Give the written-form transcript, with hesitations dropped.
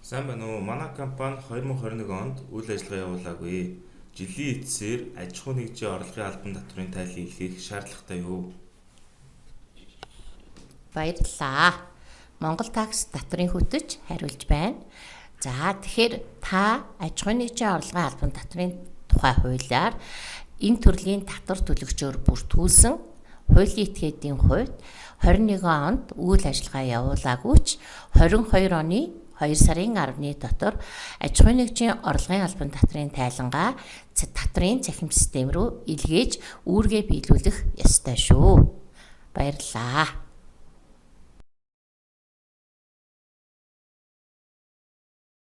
Сайн байна уу? Манай компани 2021 онд үйл ажиллагаа явуулаагүй. Жилийн эцсээр аж ахуй нэгжийн орлогын албан татврын тайлыг эхлэх шаардлагатай юу? Баярлалаа. Монгол такс татврын хөтөч хариулж байна. За тэгэхээр та аж ахуй нэгжийн орлогын албан татврын тухай хуулиар энэ төрлийн татвар төлөгчөөр бүртгүүлсэн хуулийн этгээдийн хувьд 21 онд үйл ажиллагаа явуулаагүй ч 22 оны 2 сарын 10-ны дотор аж ахуй нэгжийн орлогын албан татврын тайлангаа татврын цахим систем рүү илгээж үүргээ биелүүлэх ёстой шүү. Баярлалаа.